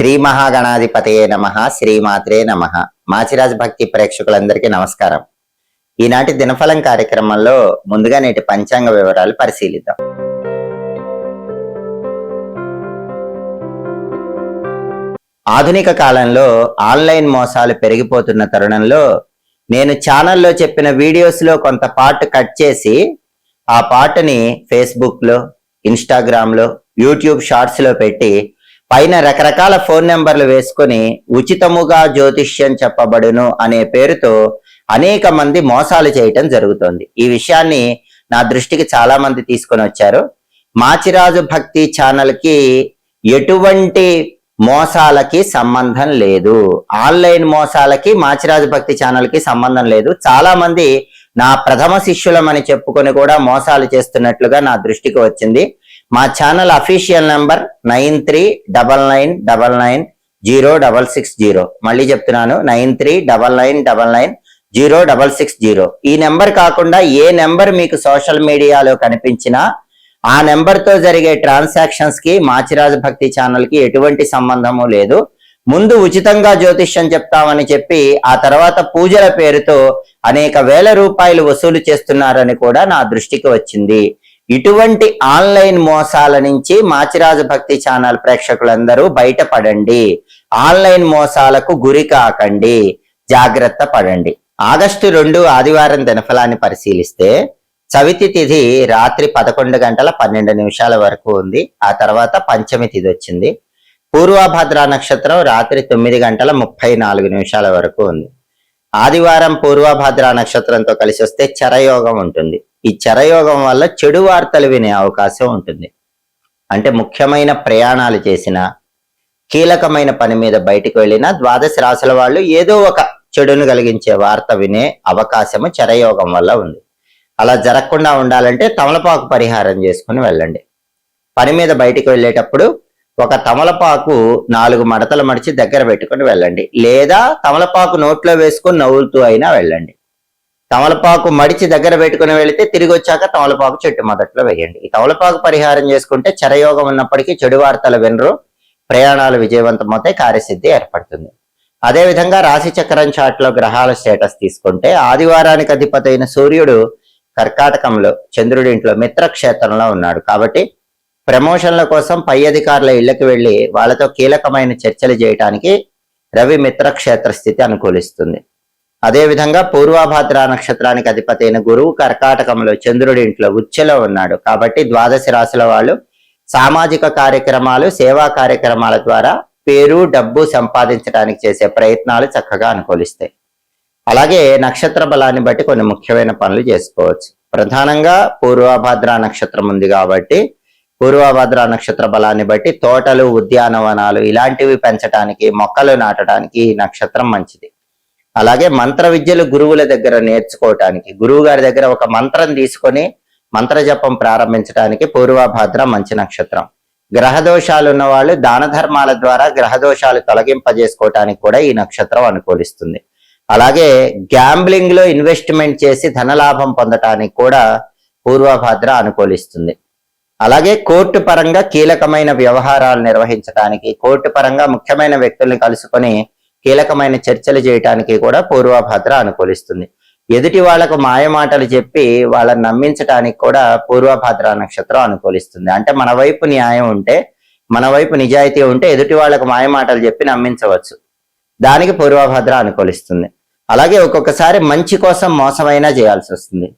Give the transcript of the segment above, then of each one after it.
శ్రీ మహాగణాధిపతయే నమః, శ్రీమాత్రే నమః. మాచిరాజ్ భక్తి ప్రేక్షకులందరికీ నమస్కారం. ఈనాటి దినఫలం కార్యక్రమంలో ముందుగా నేటి పంచాంగ వివరాలు పరిశీలిద్దాం. ఆధునిక కాలంలో ఆన్లైన్ మోసాలు పెరిగిపోతున్న తరుణంలో నేను ఛానల్లో చెప్పిన వీడియోస్లో కొంత పార్ట్ కట్ చేసి ఆ పార్ట్ని ఫేస్బుక్లో, ఇన్స్టాగ్రామ్లో, యూట్యూబ్ షార్ట్స్లో పెట్టి పైన రకరకాల ఫోన్ నెంబర్లు వేసుకొని ఉచితముగా జ్యోతిష్యం చెప్పబడును అనే పేరుతో అనేక మంది మోసాలు చేయటం జరుగుతోంది. ఈ విషయాన్ని నా దృష్టికి చాలా మంది తీసుకొని వచ్చారు. మాచిరాజు భక్తి ఛానల్కి ఎటువంటి మోసాలకి సంబంధం లేదు. ఆన్లైన్ మోసాలకి మాచిరాజు భక్తి ఛానల్కి సంబంధం లేదు. చాలా మంది నా ప్రథమ శిష్యులమని చెప్పుకొని కూడా మోసాలు చేస్తున్నట్లుగా నా దృష్టికి వచ్చింది. మా ఛానల్ అఫీషియల్ నెంబర్ 9399990660. మళ్ళీ చెప్తున్నాను, 9399990660. ఈ నెంబర్ కాకుండా ఏ నెంబర్ మీకు సోషల్ మీడియాలో కనిపించినా ఆ నెంబర్తో జరిగే ట్రాన్సాక్షన్స్ కి మాచిరాజు భక్తి ఛానల్ కి ఎటువంటి సంబంధము లేదు. ముందు ఉచితంగా జ్యోతిష్యం చెప్తామని చెప్పి ఆ తర్వాత పూజల పేరుతో అనేక వేల రూపాయలు వసూలు చేస్తున్నారని కూడా నా దృష్టికి వచ్చింది. ఇటువంటి ఆన్లైన్ మోసాల నుంచి మాచిరాజు భక్తి ఛానల్ ప్రేక్షకులందరూ బయటపడండి. ఆన్లైన్ మోసాలకు గురి కాకండి, జాగ్రత్త పడండి. ఆగస్టు 2 ఆదివారం దినఫలాన్ని పరిశీలిస్తే చవితి తిథి రాత్రి 11:12 వరకు ఉంది. ఆ తర్వాత పంచమి తిథి వచ్చింది. పూర్వభద్ర నక్షత్రం రాత్రి 9:34 వరకు ఉంది. ఆదివారం పూర్వభద్ర నక్షత్రంతో కలిసి వస్తే చరయోగం ఉంటుంది. ఈ చరయోగం వల్ల చెడు వార్తలు వినే అవకాశం ఉంటుంది. అంటే ముఖ్యమైన ప్రయాణాలు చేసిన, కీలకమైన పని మీద బయటకు వెళ్ళిన ద్వాదశ రాశుల వాళ్ళు ఏదో ఒక చెడును కలిగించే వార్త వినే అవకాశము చరయోగం వల్ల ఉంది. అలా జరగకుండా ఉండాలంటే తమలపాకు పరిహారం చేసుకుని వెళ్ళండి. పని మీద బయటకు వెళ్ళేటప్పుడు ఒక తమలపాకు 4 మడతలు మడిచి దగ్గర పెట్టుకుని వెళ్ళండి, లేదా తమలపాకు నోట్లో వేసుకొని నవ్వులుతూ అయినా వెళ్ళండి. తమలపాకు మడిచి దగ్గర పెట్టుకుని వెళితే తిరిగి వచ్చాక తమలపాకు చెట్టు మొదట్లో వేయండి. ఈ తమలపాకు పరిహారం చేసుకుంటే చరయోగం ఉన్నప్పటికీ చెడు వార్తలు వినరు, ప్రయాణాలు విజయవంతమవుతాయి, కార్యసిద్ధి ఏర్పడుతుంది. అదేవిధంగా రాశి చక్రం చార్ట్లో గ్రహాల స్టేటస్ తీసుకుంటే ఆదివారానికి అధిపతి అయిన సూర్యుడు కర్కాటకంలో, చంద్రుడి ఇంట్లో మిత్రక్షేత్రంలో ఉన్నాడు. కాబట్టి ప్రమోషన్ల కోసం పై అధికారుల ఇళ్లకు వెళ్లి వాళ్ళతో కీలకమైన చర్చలు చేయడానికి రవి మిత్రక్షేత్ర స్థితి అనుకూలిస్తుంది. అదేవిధంగా పూర్వభద్ర నక్షత్రానికి అధిపతి అయిన గురువు కర్కాటకంలో, చంద్రుడి ఇంట్లో ఉచ్చలో ఉన్నాడు. కాబట్టి ద్వాదశ రాశుల వాళ్ళు సామాజిక కార్యక్రమాలు, సేవా కార్యక్రమాల ద్వారా పేరు, డబ్బు సంపాదించడానికి చేసే ప్రయత్నాలు చక్కగా అనుకూలిస్తాయి. అలాగే నక్షత్ర బలాన్ని బట్టి కొన్ని ముఖ్యమైన పనులు చేసుకోవచ్చు. ప్రధానంగా పూర్వభద్ర నక్షత్రం ఉంది కాబట్టి పూర్వభద్ర నక్షత్ర బలాన్ని బట్టి తోటలు, ఉద్యానవనాలు ఇలాంటివి పెంచడానికి, మొక్కలు నాటడానికి ఈ నక్షత్రం మంచిది. అలాగే మంత్ర విద్యలు గురువుల దగ్గర నేర్చుకోవటానికి, గురువు గారి దగ్గర ఒక మంత్రం తీసుకొని మంత్ర జపం ప్రారంభించడానికి పూర్వభద్ర మంచి నక్షత్రం. గ్రహదోషాలు ఉన్న వాళ్ళు దాన ధర్మాల ద్వారా గ్రహదోషాలు తొలగింపజేసుకోవటానికి కూడా ఈ నక్షత్రం అనుకూలిస్తుంది. అలాగే గ్యాంబ్లింగ్ లో ఇన్వెస్ట్మెంట్ చేసి ధనలాభం పొందటానికి కూడా పూర్వభద్ర అనుకూలిస్తుంది. అలాగే కోర్టు పరంగా కీలకమైన వ్యవహారాలు నిర్వహించడానికి, కోర్టు పరంగా ముఖ్యమైన వ్యక్తుల్ని కలుసుకొని కీలకమైన చర్చలు చేయటానికి కూడా పూర్వభద్ర అనుకూలిస్తుంది. ఎదుటి వాళ్లకు మాయమాటలు చెప్పి వాళ్ళని నమ్మించటానికి కూడా పూర్వభద్ర నక్షత్రం అనుకూలిస్తుంది. అంటే మన వైపు న్యాయం ఉంటే, మన వైపు నిజాయితీ ఉంటే ఎదుటి వాళ్లకు మాయమాటలు చెప్పి నమ్మించవచ్చు. దానికి పూర్వభద్ర అనుకూలిస్తుంది. అలాగే ఒక్కొక్కసారి మంచి కోసం మోసమైనా చేయాల్సి వస్తుంది.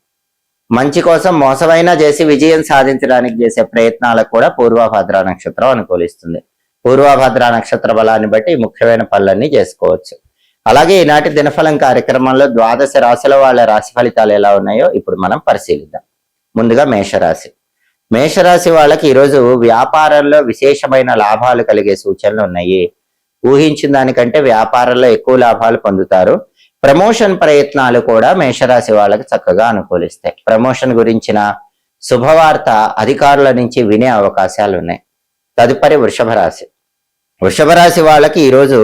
మంచి కోసం మోసమైనా చేసి విజయం సాధించడానికి చేసే ప్రయత్నాలకు కూడా పూర్వభద్ర నక్షత్రం అనుకూలిస్తుంది. పూర్వభద్ర నక్షత్ర బలాన్ని బట్టి ముఖ్యమైన పనులన్నీ చేసుకోవచ్చు. అలాగే ఈనాటి దినఫలం కార్యక్రమంలో ద్వాదశ రాశుల వాళ్ళ రాశి ఫలితాలు ఎలా ఉన్నాయో ఇప్పుడు మనం పరిశీలిద్దాం. ముందుగా మేషరాశి. మేషరాశి వాళ్ళకి ఈరోజు వ్యాపారంలో విశేషమైన లాభాలు కలిగే సూచనలు ఉన్నాయి. ఊహించిన దానికంటే వ్యాపారంలో ఎక్కువ లాభాలు పొందుతారు. ప్రమోషన్ ప్రయత్నాలు కూడా మేషరాశి వాళ్ళకి చక్కగా అనుకూలిస్తాయి. ప్రమోషన్ గురించిన శుభవార్త అధికారుల నుంచి వినే అవకాశాలు ఉన్నాయి. తదుపరి వృషభ రాశి. వృషభ రాశి వాళ్ళకి ఈరోజు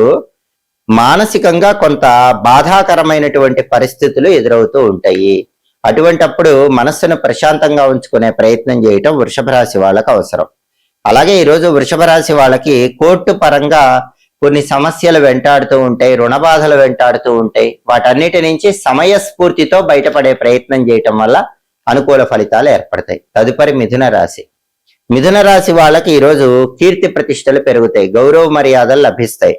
మానసికంగా కొంత బాధాకరమైనటువంటి పరిస్థితులు ఎదురవుతూ ఉంటాయి. అటువంటప్పుడు మనస్సును ప్రశాంతంగా ఉంచుకునే ప్రయత్నం చేయటం వృషభ రాశి వాళ్ళకి అవసరం. అలాగే ఈరోజు వృషభ రాశి వాళ్ళకి కోర్టు పరంగా కొన్ని సమస్యలు వెంటాడుతూ ఉంటాయి, రుణ బాధలు వెంటాడుతూ ఉంటాయి. వాటన్నిటి నుంచి సమయస్ఫూర్తితో బయటపడే ప్రయత్నం చేయటం వల్ల అనుకూల ఫలితాలు ఏర్పడతాయి. తదుపరి మిథున రాశి. మిథున రాశి వాళ్ళకి ఈరోజు కీర్తి ప్రతిష్టలు పెరుగుతాయి, గౌరవ మర్యాదలు లభిస్తాయి.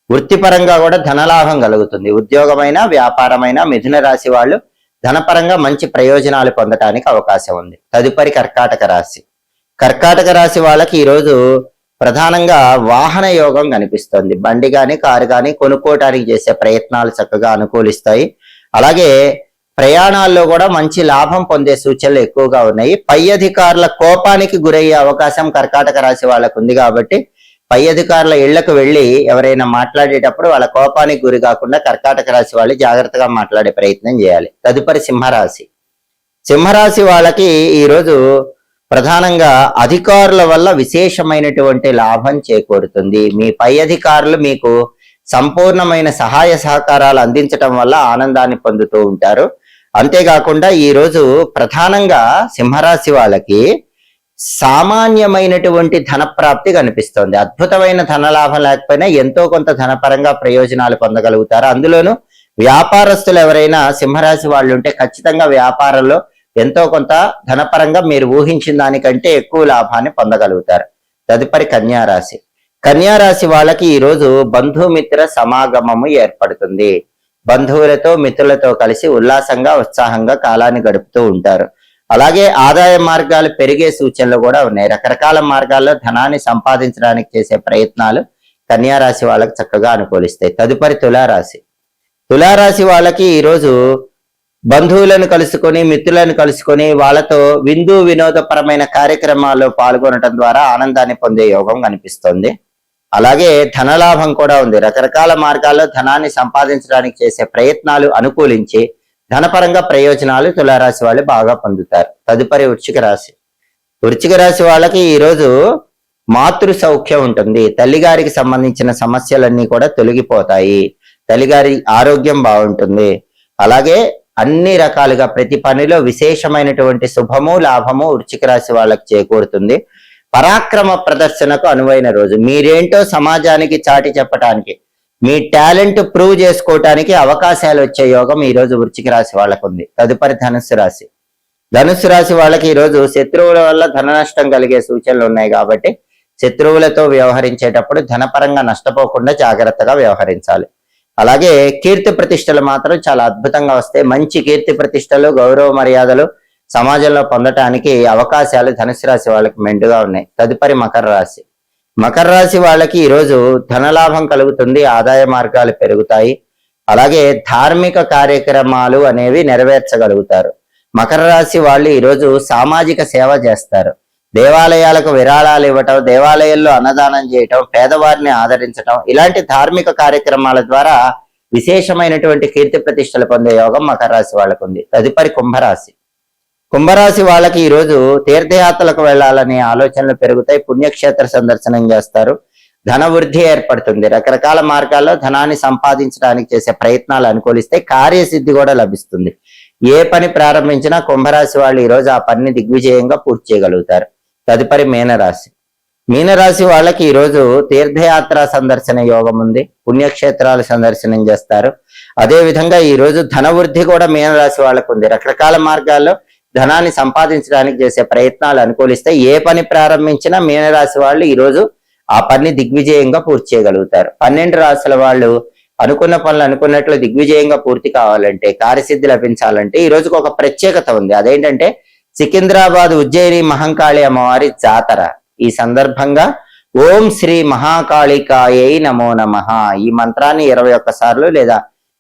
వృత్తిపరంగా కూడా ధనలాభం కలుగుతుంది. ఉద్యోగమైన వ్యాపారమైన మిథున రాశి వాళ్ళు ధనపరంగా మంచి ప్రయోజనాలు పొందటానికి అవకాశం ఉంది. తదుపరి కర్కాటక రాశి. కర్కాటక రాశి వాళ్ళకి ఈరోజు ప్రధానంగా వాహన యోగం కనిపిస్తుంది. బండి కానీ కారు కానీ కొనుక్కోవటానికి చేసే ప్రయత్నాలు చక్కగా అనుకూలిస్తాయి. అలాగే ప్రయాణాల్లో కూడా మంచి లాభం పొందే సూచనలు ఎక్కువగా ఉన్నాయి. పై అధికారుల కోపానికి గురయ్యే అవకాశం కర్కాటక రాశి వాళ్ళకు ఉంది కాబట్టి పై అధికారుల ఇళ్లకు వెళ్లి ఎవరైనా మాట్లాడేటప్పుడు వాళ్ళ కోపానికి గురి కాకుండా కర్కాటక రాశి వాళ్ళు జాగ్రత్తగా మాట్లాడే ప్రయత్నం చేయాలి. తదుపరి సింహరాశి. సింహరాశి వాళ్ళకి ఈరోజు ప్రధానంగా అధికారుల వల్ల విశేషమైనటువంటి లాభం చేకూరుతుంది. మీ పై అధికారులు మీకు సంపూర్ణమైన సహాయ సహకారాలు అందించటం వల్ల ఆనందాన్ని పొందుతూ ఉంటారు. అంతేకాకుండా ఈరోజు ప్రధానంగా సింహరాశి వాళ్ళకి సామాన్యమైనటువంటి ధన ప్రాప్తి కనిపిస్తోంది. అద్భుతమైన ధనలాభం లేకపోయినా ఎంతో కొంత ధనపరంగా ప్రయోజనాలు పొందగలుగుతారు. అందులోనూ వ్యాపారస్తులు ఎవరైనా సింహరాశి వాళ్ళు ఉంటే ఖచ్చితంగా వ్యాపారంలో ఎంతో కొంత ధనపరంగా మీరు ఊహించిన దానికంటే ఎక్కువ లాభాన్ని పొందగలుగుతారు. తదుపరి కన్యారాశి. కన్యారాశి వాళ్ళకి ఈరోజు బంధుమిత్ర సమాగమము ఏర్పడుతుంది. బంధువులతో మిత్రులతో కలిసి ఉల్లాసంగా ఉత్సాహంగా కాలాన్ని గడుపుతూ ఉంటారు. అలాగే ఆదాయ మార్గాలు పెరిగే సూచనలు కూడా ఉన్నాయి. రకరకాల మార్గాల్లో ధనాన్ని సంపాదించడానికి చేసే ప్రయత్నాలు కన్యారాశి వాళ్ళకి చక్కగా అనుకూలిస్తాయి. తదుపరి తులారాశి. తులారాశి వాళ్ళకి ఈరోజు బంధువులను కలుసుకొని మిత్రులను కలుసుకొని వాళ్ళతో విందు వినోదపరమైన కార్యక్రమాల్లో పాల్గొనడం ద్వారా ఆనందాన్ని పొందే యోగం కనిపిస్తుంది. అలాగే ధనలాభం కూడా ఉంది. రకరకాల మార్గాల్లో ధనాన్ని సంపాదించడానికి చేసే ప్రయత్నాలు అనుకూలించి ధనపరంగా ప్రయోజనాలు తులారాశి వాళ్ళు బాగా పొందుతారు. తదుపరి వృశ్చిక రాశి. వృశ్చిక రాశి వాళ్ళకి ఈరోజు మాతృ సౌఖ్యం ఉంటుంది. తల్లిగారికి సంబంధించిన సమస్యలన్నీ కూడా తొలగిపోతాయి. తల్లిగారి ఆరోగ్యం బాగుంటుంది. అలాగే అన్ని రకాలుగా ప్రతి పనిలో విశేషమైనటువంటి శుభము లాభము వృశ్చిక రాశి వాళ్ళకి చేకూరుతుంది. పరాక్రమ ప్రదర్శనకు అనువైన రోజు. మీరేంటో సమాజానికి చాటి చెప్పటానికి, మీ టాలెంట్ ప్రూవ్ చేసుకోవటానికి అవకాశాలు వచ్చే యోగం ఈ రోజు వృశ్చిక రాశి వాళ్ళకు ఉంది. తదుపరి ధనుస్సు రాశి. ధనుస్సు రాశి వాళ్ళకి ఈరోజు శత్రువుల వల్ల ధన నష్టం కలిగే సూచనలు ఉన్నాయి కాబట్టి శత్రువులతో వ్యవహరించేటప్పుడు ధనపరంగా నష్టపోకుండా జాగ్రత్తగా వ్యవహరించాలి. అలాగే కీర్తి ప్రతిష్టలు మాత్రం చాలా అద్భుతంగా వస్తాయి. మంచి కీర్తి ప్రతిష్టలు గౌరవ మర్యాదలు సమాజంలో పొందటానికి అవకాశాలు ధనుసు రాశి వాళ్ళకి మెండుగా ఉన్నాయి. తదుపరి మకర రాశి. మకర రాశి వాళ్ళకి ఈరోజు ధనలాభం కలుగుతుంది. ఆదాయ మార్గాలు పెరుగుతాయి. అలాగే ధార్మిక కార్యక్రమాలు అనేవి నెరవేర్చగలుగుతారు. మకర రాశి వాళ్ళు ఈరోజు సామాజిక సేవ చేస్తారు. దేవాలయాలకు విరాళాలు ఇవ్వటం, దేవాలయాల్లో అన్నదానం చేయటం, పేదవారిని ఆదరించటం, ఇలాంటి ధార్మిక కార్యక్రమాల ద్వారా విశేషమైనటువంటి కీర్తి ప్రతిష్టలు పొందే యోగం మకర రాశి వాళ్ళకు ఉంది. తదుపరి కుంభరాశి. కుంభరాశి వాళ్ళకి ఈరోజు తీర్థయాత్రలకు వెళ్లాలనే ఆలోచనలు పెరుగుతాయి. పుణ్యక్షేత్ర సందర్శనం చేస్తారు. ధన వృద్ధి ఏర్పడుతుంది. రకరకాల మార్గాల్లో ధనాన్ని సంపాదించడానికి చేసే ప్రయత్నాలు అనుకూలిస్తే కార్యసిద్ధి కూడా లభిస్తుంది. ఏ పని ప్రారంభించినా కుంభరాశి వాళ్ళు ఈరోజు ఆ పనిని దిగ్విజయంగా పూర్తి చేయగలుగుతారు. తదుపరి మీనరాశి. మీనరాశి వాళ్ళకి ఈరోజు తీర్థయాత్ర సందర్శన యోగం ఉంది. పుణ్యక్షేత్రాలు సందర్శనం చేస్తారు. అదే విధంగా ఈరోజు ధన వృద్ధి కూడా మీనరాశి వాళ్ళకు ఉంది. రకరకాల మార్గాల్లో ధనాన్ని సంపాదించడానికి చేసే ప్రయత్నాలు అనుకూలిస్తే ఏ పని ప్రారంభించినా మీనరాశి వాళ్ళు ఈరోజు ఆ పని దిగ్విజయంగా పూర్తి చేయగలుగుతారు. 12 రాశుల వాళ్ళు అనుకున్న పనులు అనుకున్నట్లు దిగ్విజయంగా పూర్తి కావాలంటే, కార్యసిద్ధి లభించాలంటే ఈ రోజుకు ఒక ప్రత్యేకత ఉంది. అదేంటంటే సికింద్రాబాద్ ఉజ్జయిని మహంకాళి అమ్మవారి జాతర. ఈ సందర్భంగా ఓం శ్రీ మహాకాళికాయై నమో నమః ఈ మంత్రాన్ని 21 సార్లు లేదా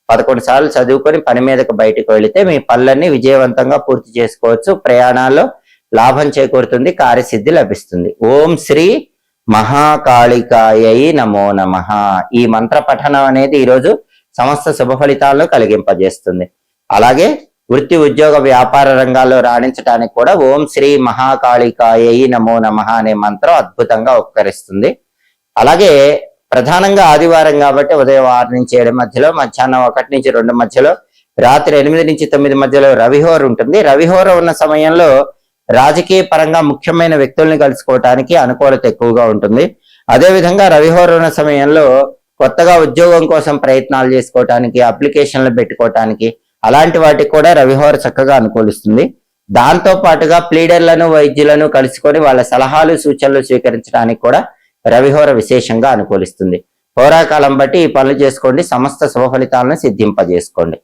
11 సార్లు చదువుకొని పని మీదకు బయటకు వెళితే మీ పనులన్నీ విజయవంతంగా పూర్తి చేసుకోవచ్చు. ప్రయాణాల్లో లాభం చేకూరుతుంది. కార్యసిద్ధి లభిస్తుంది. ఓం శ్రీ మహాకాళికాయై నమో నమః ఈ మంత్ర పఠనం అనేది ఈరోజు సమస్త శుభ ఫలితాలను కలిగింపజేస్తుంది. అలాగే వృత్తి ఉద్యోగ వ్యాపార రంగాల్లో రాణించడానికి కూడా ఓం శ్రీ మహాకాళికాయై నమో నమః అనే మంత్రం అద్భుతంగా ఉపకరిస్తుంది. అలాగే ప్రధానంగా ఆదివారం కాబట్టి ఉదయం 6 నుంచి 7 మధ్యలో, మధ్యాహ్నం 1 నుంచి 2 మధ్యలో, రాత్రి 8 నుంచి 9 మధ్యలో రవిహోర ఉంటుంది. రవిహోర ఉన్న సమయంలో రాజకీయ పరంగా ముఖ్యమైన వ్యక్తుల్ని కలుసుకోవటానికి అనుకూలత ఎక్కువగా ఉంటుంది. అదేవిధంగా రవిహోర ఉన్న సమయంలో కొత్తగా ఉద్యోగం కోసం ప్రయత్నాలు చేసుకోవటానికి, అప్లికేషన్లు పెట్టుకోవటానికి, అలాంటి వాటికి కూడా రవిహోర చక్కగా అనుకూలిస్తుంది. దాంతో పాటుగా ప్లీడర్లను, వైద్యులను కలుసుకొని వాళ్ళ సలహాలు, సూచనలు స్వీకరించడానికి కూడా రవిహోర విశేషంగా అనుకూలిస్తుంది. హోరాకాలం బట్టి ఈ పనులు చేసుకోండి, సమస్త శుభ ఫలితాలను సిద్ధింపజేసుకోండి.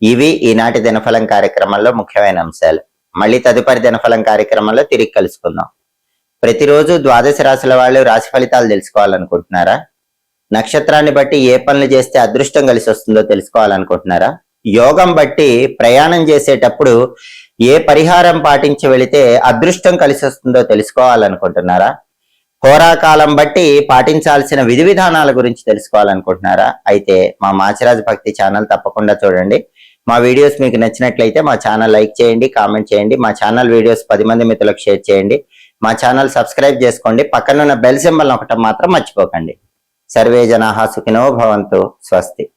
ఇవి ఈనాటి దినఫలం కార్యక్రమంలో ముఖ్యమైన అంశాలు. మళ్ళీ తదుపరి దినఫలం కార్యక్రమంలో తిరిగి కలుసుకుందాం. ప్రతిరోజు ద్వాదశ రాశుల వాళ్ళు రాశి ఫలితాలు తెలుసుకోవాలనుకుంటున్నారా? నక్షత్రాన్ని బట్టి ఏ పనులు చేస్తే అదృష్టం కలిసి వస్తుందో తెలుసుకోవాలనుకుంటున్నారా? యోగం బట్టి ప్రయాణం చేసేటప్పుడు ఏ పరిహారం పాటించి వెళితే అదృష్టం కలిసి వస్తుందో తెలుసుకోవాలనుకుంటున్నారా? హోరాకాలం బట్టి పాటించాల్సిన విధి విధానాల గురించి తెలుసుకోవాలనుకుంటున్నారా? అయితే మా మాచిరాజు భక్తి ఛానల్ తప్పకుండా చూడండి. మా వీడియోస్ మీకు నచ్చినట్లయితే మా ఛానల్ లైక్ చేయండి, కామెంట్ చేయండి. మా ఛానల్ వీడియోస్ 10 మంది మిత్రులకు షేర్ చేయండి. మా ఛానల్ సబ్స్క్రైబ్ చేసుకోండి. పక్కనున్న బెల్ సింబల్ నొక్కటం మాత్రం మర్చిపోకండి. సర్వే జనాః సుఖినో భవంతు. స్వస్తి.